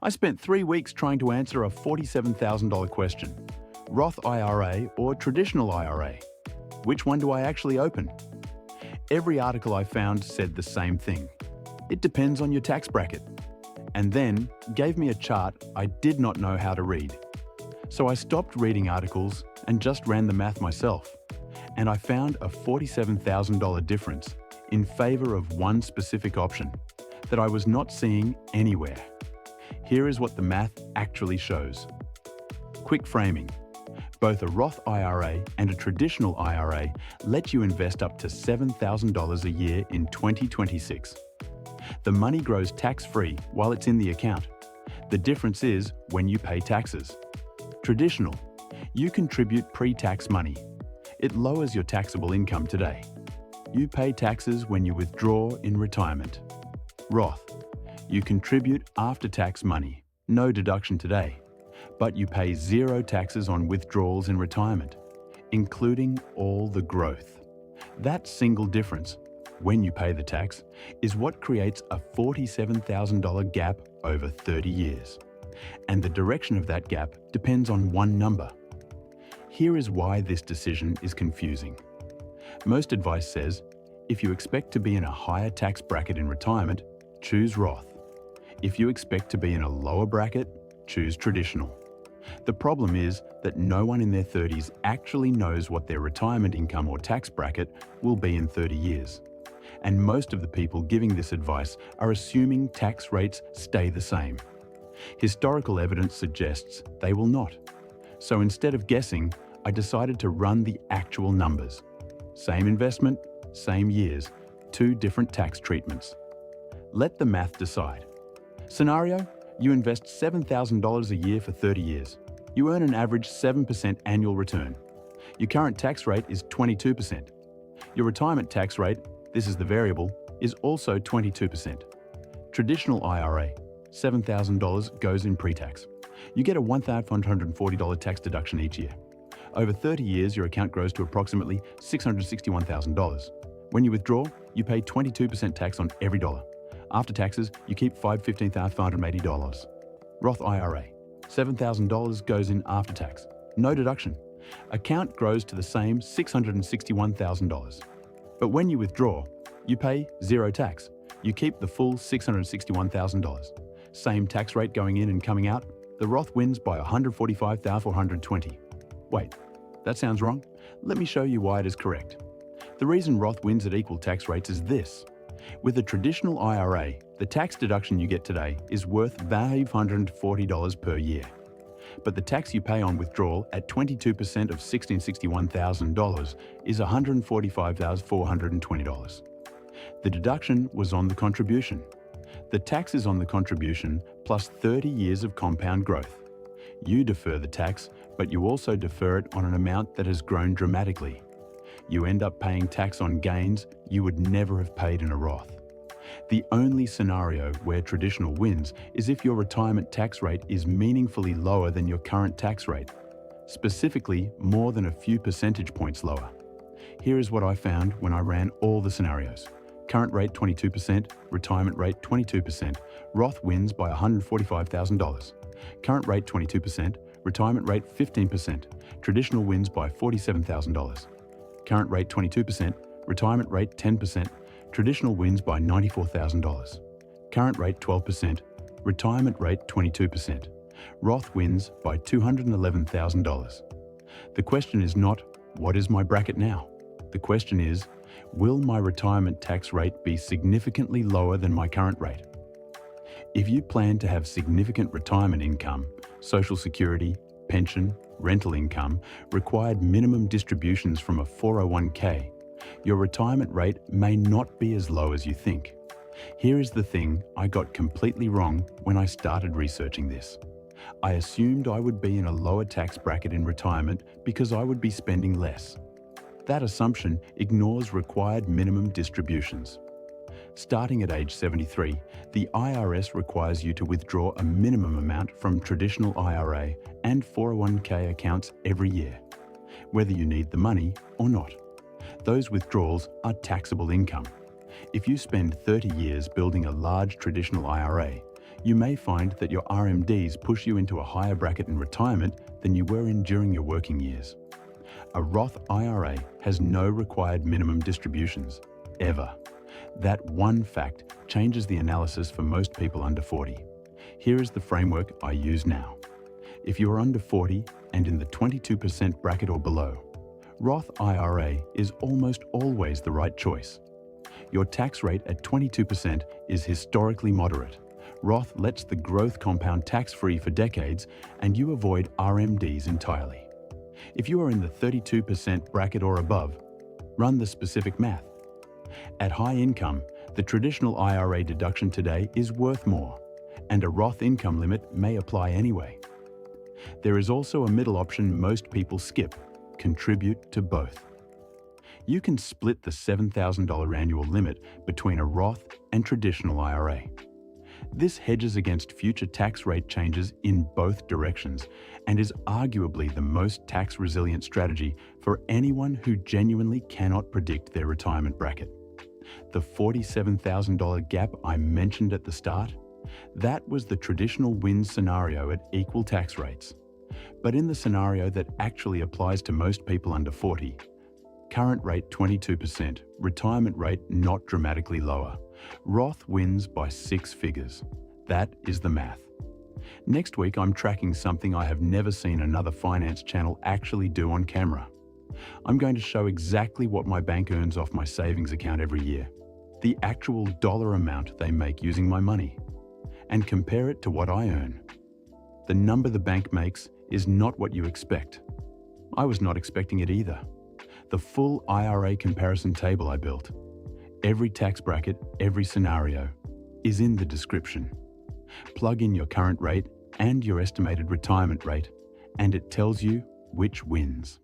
I spent 3 weeks trying to answer a $47,000 question. Roth IRA or Traditional IRA? Which one do I actually open? Every article I found said the same thing. It depends on your tax bracket. And then gave me a chart I did not know how to read. So I stopped reading articles and just ran the math myself. And I found a $47,000 difference in favor of one specific option that I was not seeing anywhere. Here is what the math actually shows. Quick framing. Both a Roth IRA and a Traditional IRA let you invest up to $7,000 a year in 2026. The money grows tax-free while it's in the account. The difference is when you pay taxes. Traditional, you contribute pre-tax money. It lowers your taxable income today. You pay taxes when you withdraw in retirement. Roth, you contribute after-tax money, no deduction today, but you pay zero taxes on withdrawals in retirement, including all the growth. That single difference, when you pay the tax, is what creates a $47,000 gap over 30 years. And the direction of that gap depends on one number. Here is why this decision is confusing. Most advice says, if you expect to be in a higher tax bracket in retirement, choose Roth. If you expect to be in a lower bracket, choose Traditional. The problem is that no one in their 30s actually knows what their retirement income or tax bracket will be in 30 years. And most of the people giving this advice are assuming tax rates stay the same. Historical evidence suggests they will not. So instead of guessing, I decided to run the actual numbers. Same investment, same years, two different tax treatments. Let the math decide. Scenario, you invest $7,000 a year for 30 years. You earn an average 7% annual return. Your current tax rate is 22%. Your retirement tax rate, this is the variable, is also 22%. Traditional IRA, $7,000 goes in pre-tax. You get a $1,540 tax deduction each year. Over 30 years, your account grows to approximately $661,000. When you withdraw, you pay 22% tax on every dollar. After taxes, you keep $15,580. Roth IRA, $7,000 goes in after tax. No deduction. Account grows to the same $661,000. But when you withdraw, you pay zero tax. You keep the full $661,000. Same tax rate going in and coming out. The Roth wins by $145,420. Wait, that sounds wrong? Let me show you why it is correct. The reason Roth wins at equal tax rates is this. With a Traditional IRA, the tax deduction you get today is worth $540 per year. But the tax you pay on withdrawal at 22% of $1,661,000 is $145,420. The deduction was on the contribution. The tax is on the contribution plus 30 years of compound growth. You defer the tax, but you also defer it on an amount that has grown dramatically. You end up paying tax on gains you would never have paid in a Roth. The only scenario where Traditional wins is if your retirement tax rate is meaningfully lower than your current tax rate, specifically more than a few percentage points lower. Here is what I found when I ran all the scenarios. Current rate 22%, retirement rate 22%, Roth wins by $145,000. Current rate 22%, retirement rate 15%, Traditional wins by $47,000. Current rate 22%, retirement rate 10%, Traditional wins by $94,000. Current rate 12%, retirement rate 22%. Roth wins by $211,000. The question is not, what is my bracket now? The question is, will my retirement tax rate be significantly lower than my current rate? If you plan to have significant retirement income, Social Security, pension, rental income, required minimum distributions from a 401k, your retirement rate may not be as low as you think. Here is the thing I got completely wrong when I started researching this. I assumed I would be in a lower tax bracket in retirement because I would be spending less. That assumption ignores required minimum distributions. Starting at age 73, the IRS requires you to withdraw a minimum amount from Traditional IRA and 401k accounts every year, whether you need the money or not. Those withdrawals are taxable income. If you spend 30 years building a large Traditional IRA, You may find that your RMDs push you into a higher bracket in retirement than you were in during your working years. A Roth IRA has no required minimum distributions, ever. That one fact changes the analysis for most people under 40. Here is the framework I use now. If you are under 40 and in the 22% bracket or below, Roth IRA is almost always the right choice. Your tax rate at 22% is historically moderate. Roth lets the growth compound tax-free for decades, and you avoid RMDs entirely. If you are in the 32% bracket or above, run the specific math. At high income, the traditional IRA deduction today is worth more, and a Roth income limit may apply anyway. There is also a middle option most people skip: contribute to both. You can split the $7,000 annual limit between a Roth and traditional IRA. This hedges against future tax rate changes in both directions and is arguably the most tax-resilient strategy for anyone who genuinely cannot predict their retirement bracket. The $47,000 gap I mentioned at the start, that was the traditional win scenario at equal tax rates. But in the scenario that actually applies to most people under 40, current rate 22%, retirement rate not dramatically lower, Roth wins by 6 figures. That is the math. Next week, I'm tracking something I have never seen another finance channel actually do on camera. I'm going to show exactly what my bank earns off my savings account every year, the actual dollar amount they make using my money, and compare it to what I earn. The number the bank makes is not what you expect. I was not expecting it either. The full IRA comparison table I built, every tax bracket, every scenario, is in the description. Plug in your current rate and your estimated retirement rate, and it tells you which wins.